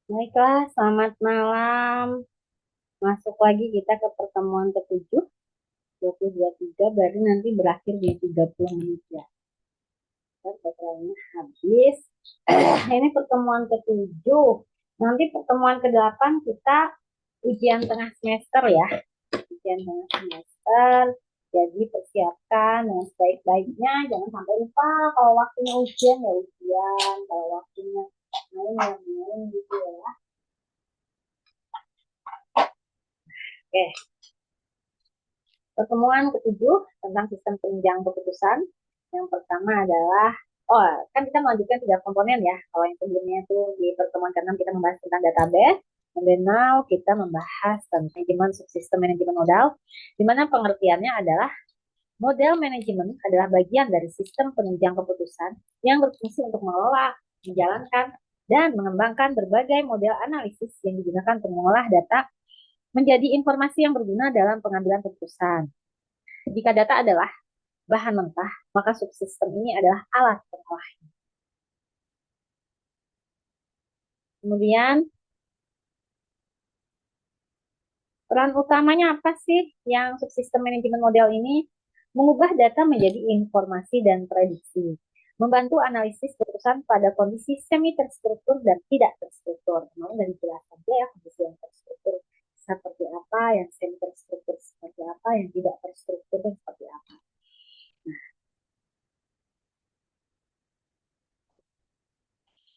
Baiklah, selamat malam. Masuk lagi kita ke pertemuan ke-7, 2023, baru nanti berakhir di 30 menit ya. Baterainya habis. Ini pertemuan ke-7. Nanti pertemuan ke-8 kita ujian tengah semester ya. Ujian tengah semester. Jadi persiapkan dengan sebaik-baiknya. Jangan sampai lupa kalau waktunya ujian ya ujian. Kalau waktunya main ya main gitu ya. Oke, pertemuan ke-7 tentang sistem penunjang keputusan. Yang pertama adalah, kan kita melanjutkan 3 komponen ya. Kalau yang sebelumnya itu di pertemuan ke-6 kita membahas tentang database. And then now kita membahas tentang manajemen subsistem manajemen modal, di mana pengertiannya adalah model manajemen adalah bagian dari sistem penunjang keputusan yang berfungsi untuk mengelola, menjalankan, dan mengembangkan berbagai model analisis yang digunakan untuk mengolah data menjadi informasi yang berguna dalam pengambilan keputusan. Jika data adalah bahan mentah, maka subsistem ini adalah alat pengolah. Kemudian, peran utamanya apa sih yang subsistem manajemen model ini? Mengubah data menjadi informasi dan prediksi. Membantu analisis keputusan pada kondisi semi terstruktur dan tidak terstruktur. Kemarin dari jelas saja ya kondisi yang terstruktur seperti apa, yang semi terstruktur seperti apa, yang tidak terstruktur seperti apa.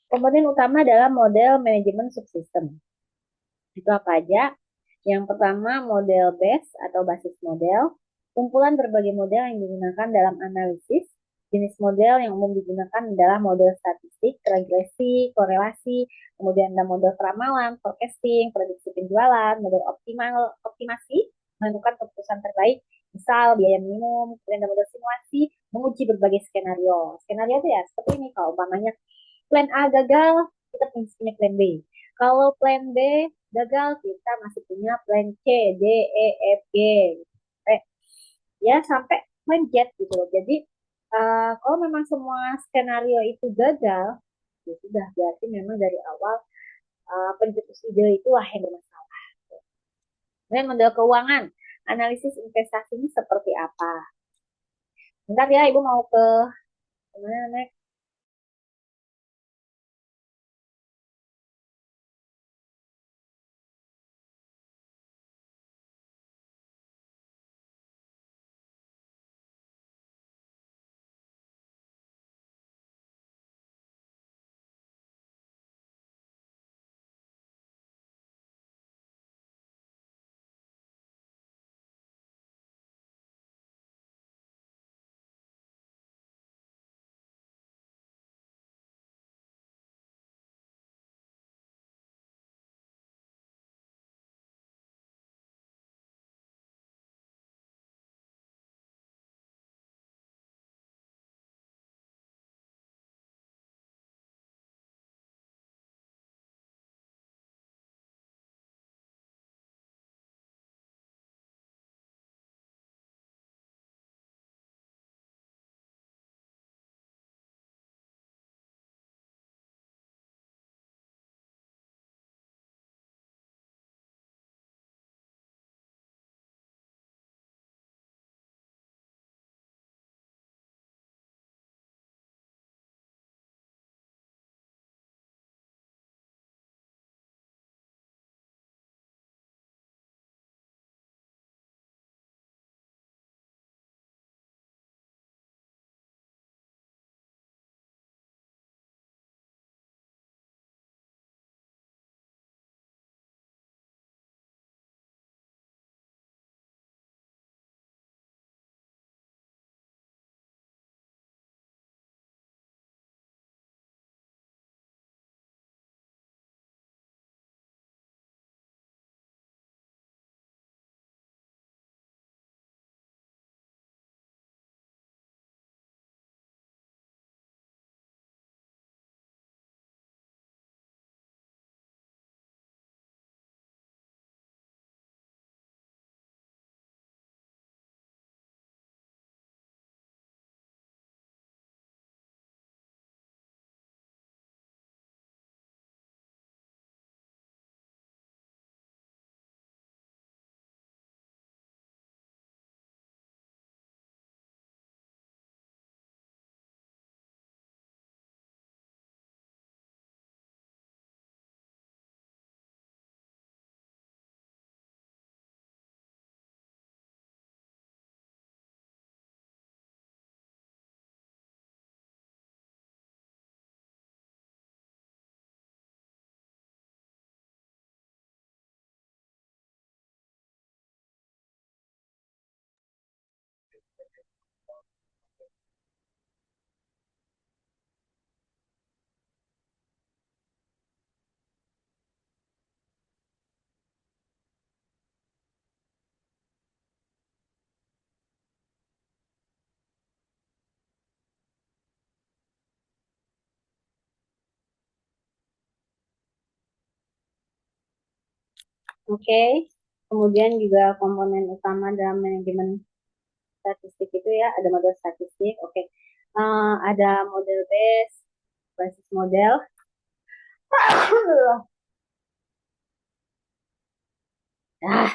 Komponen utama adalah model manajemen subsistem. Itu apa aja? Yang pertama, model base atau basis model. Kumpulan berbagai model yang digunakan dalam analisis. Jenis model yang umum digunakan adalah model statistik, regresi, korelasi, kemudian ada model keramalan, forecasting, prediksi penjualan, model optimasi, menentukan keputusan terbaik, misal biaya minimum, kemudian ada model simulasi, menguji berbagai skenario. Skenario itu ya seperti ini, kalau umpamanya plan A gagal, kita punya plan B. Kalau plan B gagal, kita masih punya plan C, D, E, F, G. Eh, ya sampai plan Z gitu loh. Jadi kalau memang semua skenario itu gagal, ya sudah berarti memang dari awal pencetus ide itu lah yang bermasalah. Kemudian model keuangan, analisis investasi ini seperti apa? Bentar ya, Ibu mau ke mana? Oke. Kemudian juga komponen utama dalam manajemen statistik itu ya, ada model statistik. Oke. Ada model base, basis model. Ah,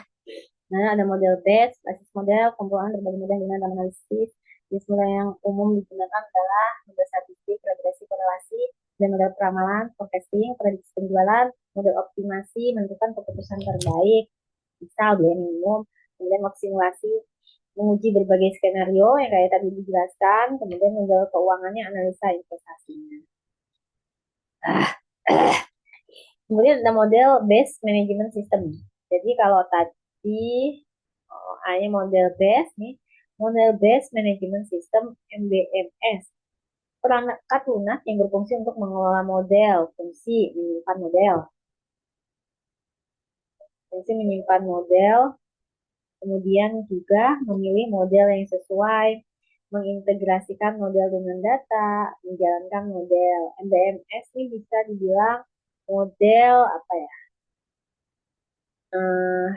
nah, ada model base, basis model, kumpulan berbagai model dengan analisis. Jenis model yang umum digunakan adalah model statistik, regresi korelasi, dan model peramalan, forecasting, prediksi penjualan, model optimasi, menentukan keputusan terbaik, misal biaya minimum, kemudian simulasi, menguji berbagai skenario yang kayak tadi dijelaskan, kemudian model keuangannya, analisa investasinya. Kemudian ada model base management system. Jadi kalau tadi A-nya model base nih, model base management system MBMS. Perangkat lunak yang berfungsi untuk mengelola model, fungsi menyimpan model, kemudian juga memilih model yang sesuai, mengintegrasikan model dengan data, menjalankan model. MBMS ini bisa dibilang model apa ya? Eh,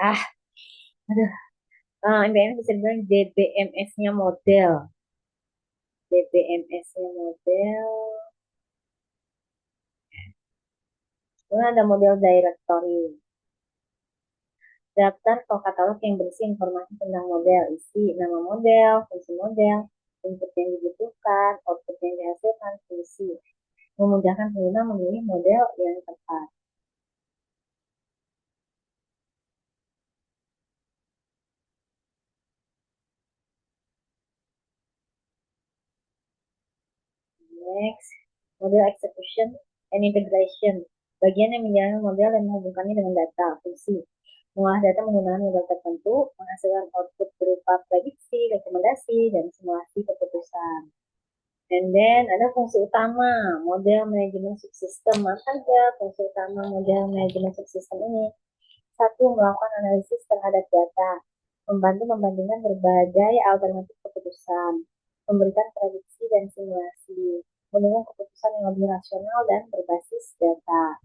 ah, aduh, MBMS bisa dibilang DBMS-nya model. DBMS-nya model. Kemudian ada model directory. Daftar atau katalog yang berisi informasi tentang model, isi nama model, fungsi model, input yang dibutuhkan, output yang dihasilkan, fungsi. Memudahkan pengguna memilih model yang tepat. Next, model execution and integration. Bagian yang menjalankan model dan menghubungkannya dengan data, fungsi. Mengolah data menggunakan model tertentu, menghasilkan output berupa prediksi, rekomendasi, dan simulasi keputusan. And then ada fungsi utama model manajemen subsistem. Apa saja fungsi utama model manajemen subsistem ini? Satu, melakukan analisis terhadap data, membantu membandingkan berbagai alternatif keputusan, memberikan prediksi dan simulasi, mendukung keputusan yang lebih rasional dan berbasis data.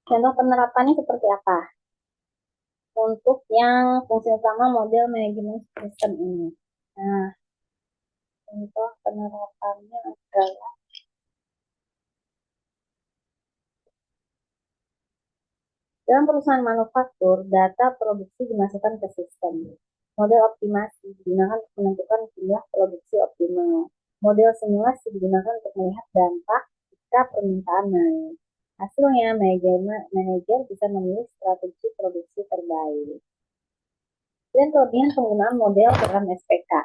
Contoh penerapannya seperti apa? Untuk yang fungsi utama model manajemen sistem ini. Nah, contoh penerapannya adalah dalam perusahaan manufaktur, data produksi dimasukkan ke sistem. Model optimasi digunakan untuk menentukan jumlah produksi optimal. Model simulasi digunakan untuk melihat dampak jika permintaan naik. Hasilnya, manajer bisa memilih strategi produksi terbaik. Dan kelebihan penggunaan model dalam SPK.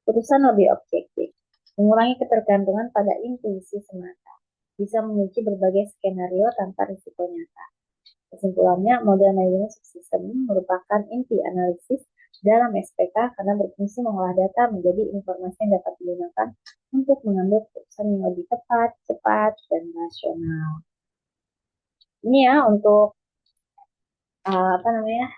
Putusan lebih objektif, mengurangi ketergantungan pada intuisi semata, bisa menguji berbagai skenario tanpa risiko nyata. Kesimpulannya, model manajemen subsistem merupakan inti analisis dalam SPK karena berfungsi mengolah data menjadi informasi yang dapat digunakan untuk mengambil keputusan yang lebih tepat, cepat, dan rasional. Ini ya untuk apa namanya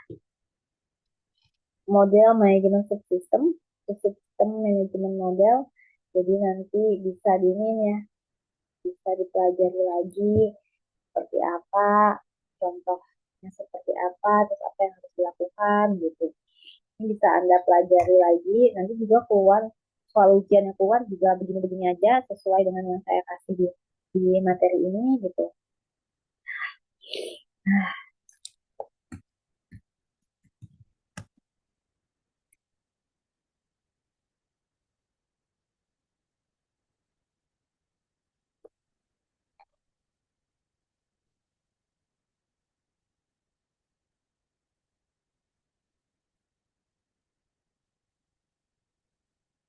model manajemen subsistem, subsistem manajemen model. Jadi nanti bisa ya, bisa dipelajari lagi seperti apa, contohnya seperti apa, terus apa yang harus dilakukan gitu. Ini bisa Anda pelajari lagi, nanti juga keluar soal ujian yang keluar juga begini-begini aja sesuai dengan yang saya kasih di materi ini gitu.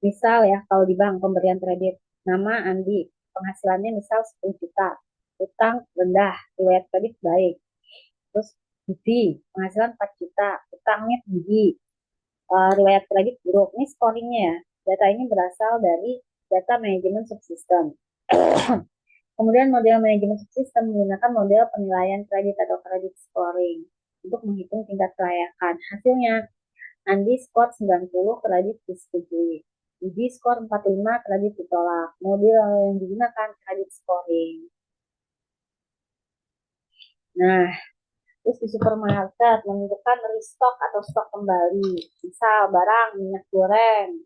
Misal ya, kalau di bank pemberian kredit, nama Andi, penghasilannya misal 10 juta, utang rendah, riwayat kredit baik. Terus Budi, penghasilan 4 juta, utangnya tinggi, riwayat kredit buruk. Ini scoringnya ya. Data ini berasal dari data manajemen subsistem. Kemudian model manajemen subsistem menggunakan model penilaian kredit atau kredit scoring untuk menghitung tingkat kelayakan. Hasilnya, Andi skor 90, kredit disetujui. Budi skor 45, kredit ditolak. Model yang digunakan kredit scoring. Nah, terus di supermarket menentukan restock atau stok kembali. Misal barang minyak goreng,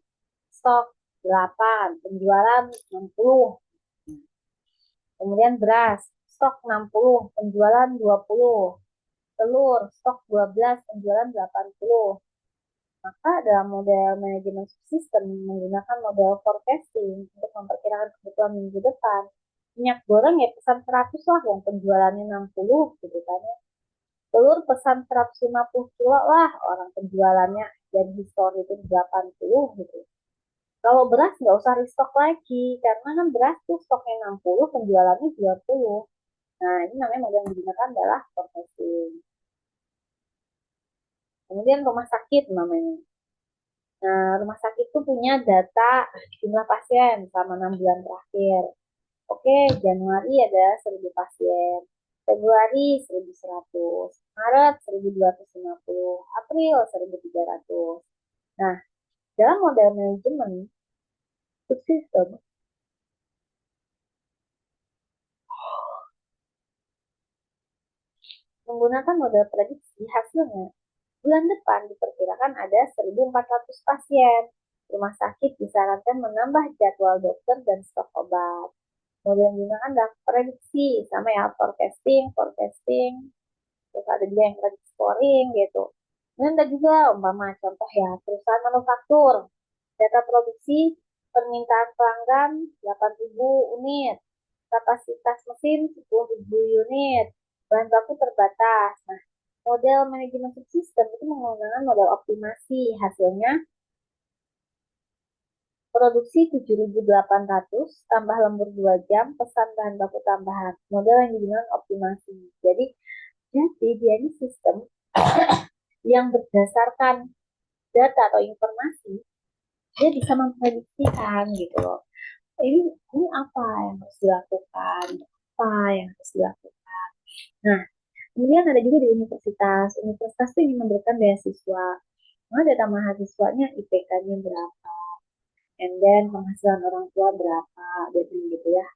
stok 8, penjualan 60. Kemudian beras, stok 60, penjualan 20. Telur, stok 12, penjualan 80. Maka dalam model manajemen subsistem menggunakan model forecasting untuk memperkirakan kebutuhan minggu depan. Minyak goreng ya pesan 100 lah, yang penjualannya 60 gitu kan ya. Telur pesan 150 kilo lah, orang penjualannya dan histori itu 80 gitu. Kalau beras nggak usah restock lagi, karena kan beras tuh stoknya 60, penjualannya 20. Nah, ini namanya model yang digunakan adalah forecasting. Kemudian rumah sakit namanya. Nah, rumah sakit itu punya data jumlah pasien selama 6 bulan terakhir. Oke, Januari ada 1.000 pasien, Februari 1.100, Maret 1.250, April 1.300. Nah, dalam model manajemen subsistem, menggunakan model prediksi hasilnya, bulan depan diperkirakan ada 1.400 pasien. Rumah sakit disarankan menambah jadwal dokter dan stok obat. Model yang digunakan adalah prediksi, sama ya, forecasting, terus ada juga yang credit scoring gitu. Dan ada juga umpama contoh ya, perusahaan manufaktur, data produksi permintaan pelanggan 8.000 unit, kapasitas mesin 10.000 unit, bahan baku terbatas. Nah, model manajemen subsistem itu menggunakan model optimasi. Hasilnya produksi 7.800, tambah lembur 2 jam, pesan bahan baku tambahan. Model yang digunakan optimasi. Jadi dia ini sistem yang berdasarkan data atau informasi, dia bisa memprediksikan gitu loh. Ini apa yang harus dilakukan, apa yang harus dilakukan. Nah, kemudian ada juga di universitas. Universitas itu ingin memberikan beasiswa. Nah, data mahasiswanya IPK-nya berapa, and then penghasilan orang tua berapa, biasanya gitu ya.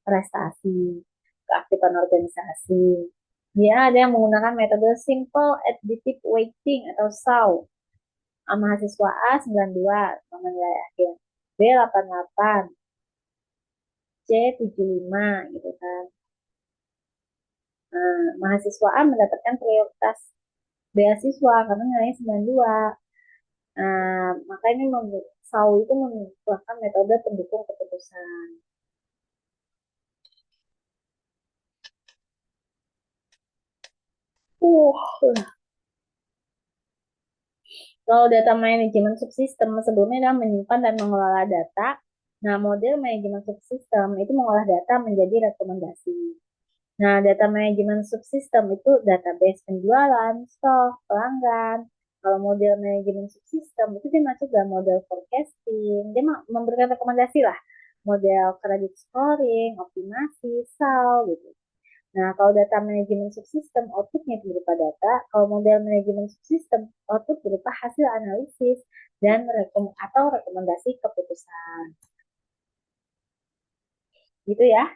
Prestasi, keaktifan organisasi. Ya, ada yang menggunakan metode simple additive weighting atau SAW. Mahasiswa A 92 sama nilai akhir, B 88, C 75 gitu kan. Nah, mahasiswa A mendapatkan prioritas beasiswa karena nilainya 92. Nah, makanya SAW itu merupakan metode pendukung keputusan. Uh, Kalau data manajemen subsistem sebelumnya adalah menyimpan dan mengelola data. Nah, model manajemen subsistem itu mengolah data menjadi rekomendasi. Nah, data manajemen subsistem itu database penjualan, stok, pelanggan. Kalau model manajemen subsistem itu dia masuk dalam model forecasting. Dia memberikan rekomendasi lah. Model credit scoring, optimasi, SAL gitu. Nah, kalau data manajemen subsistem, outputnya berupa data. Kalau model manajemen subsistem, output berupa hasil analisis dan atau rekomendasi keputusan. Gitu ya.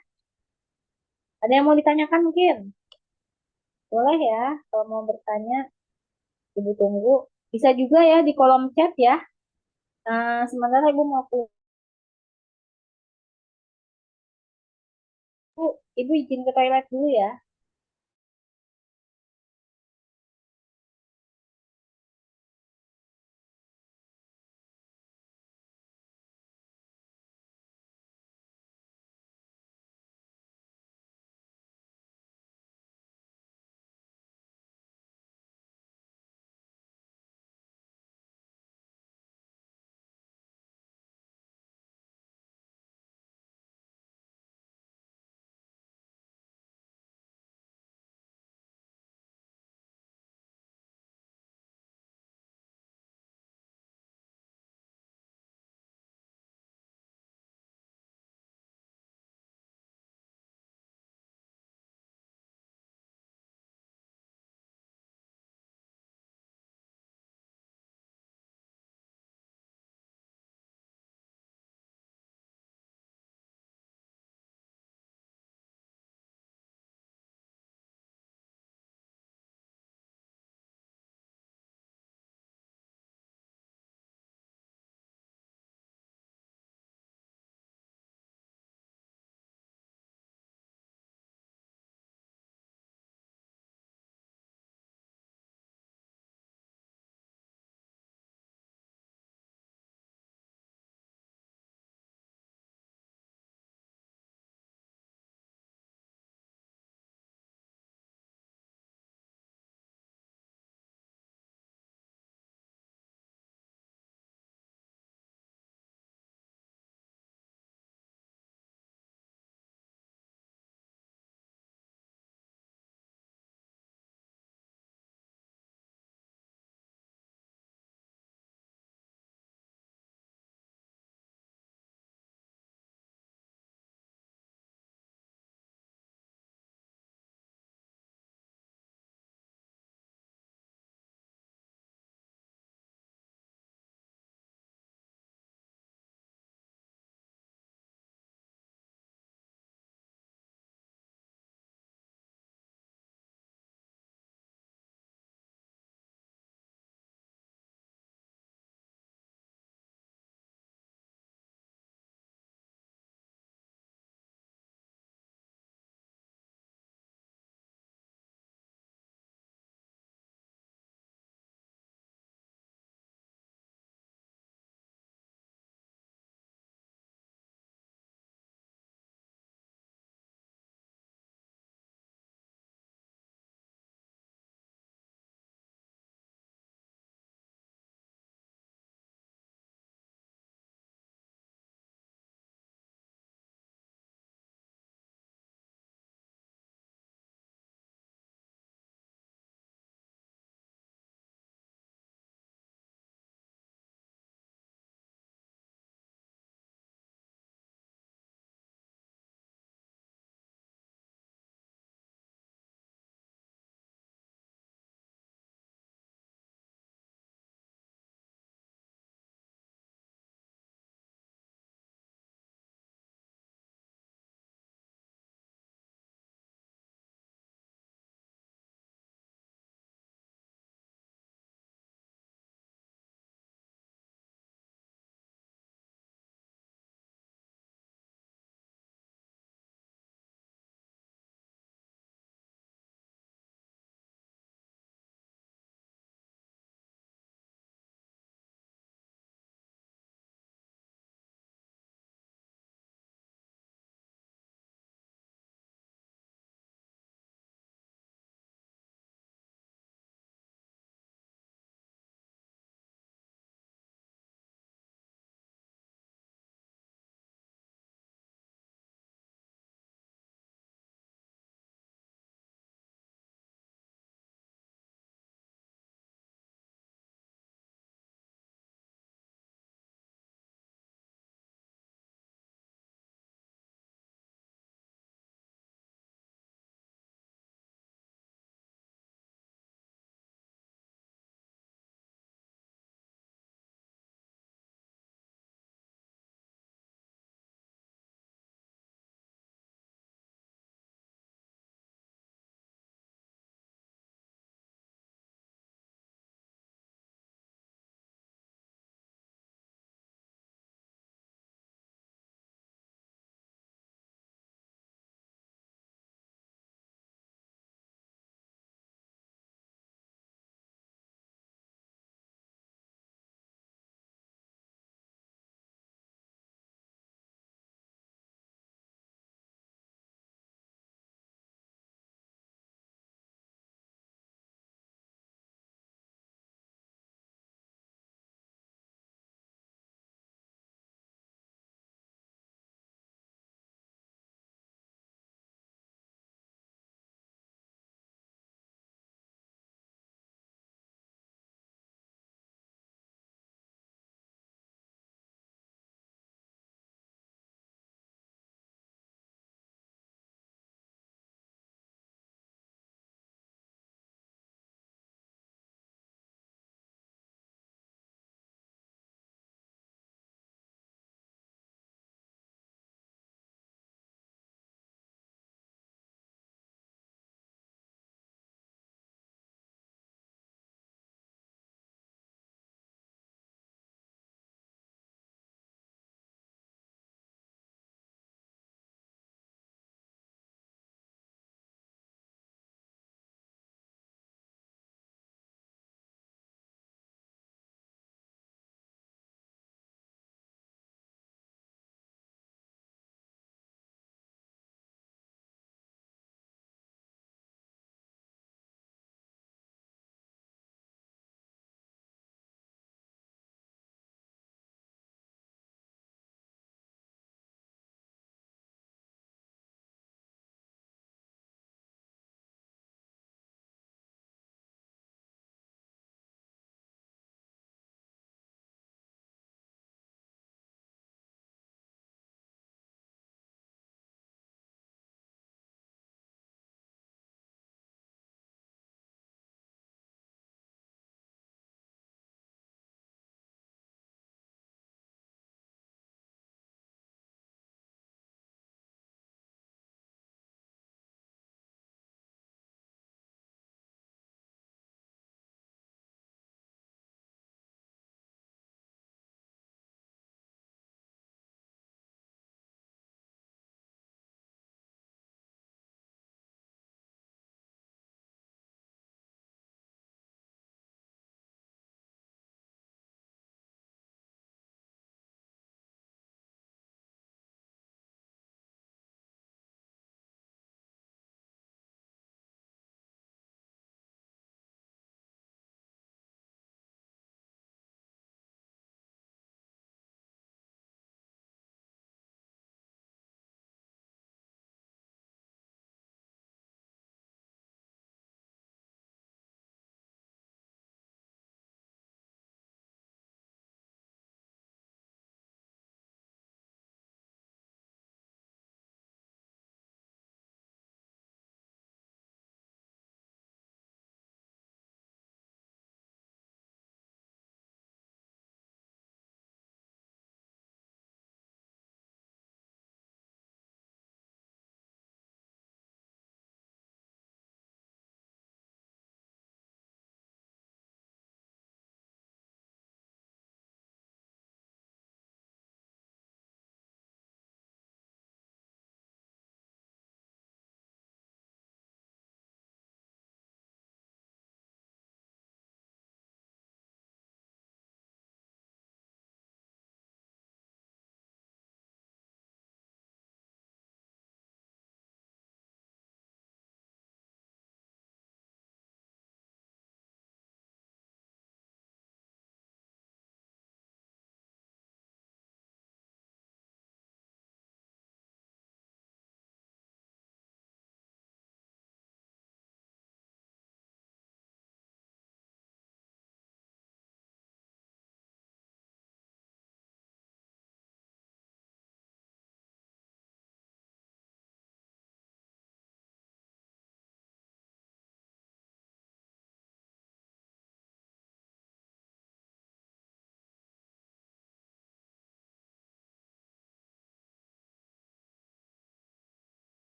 Ada yang mau ditanyakan mungkin? Boleh ya, kalau mau bertanya, Ibu tunggu. Bisa juga ya di kolom chat ya. Nah, sementara Ibu mau keluar, Ibu izin ke toilet dulu ya.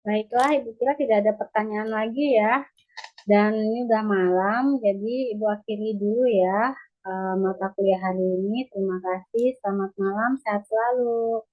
Baiklah, Ibu kira tidak ada pertanyaan lagi ya. Dan ini udah malam, jadi Ibu akhiri dulu ya mata kuliah hari ini. Terima kasih, selamat malam, sehat selalu.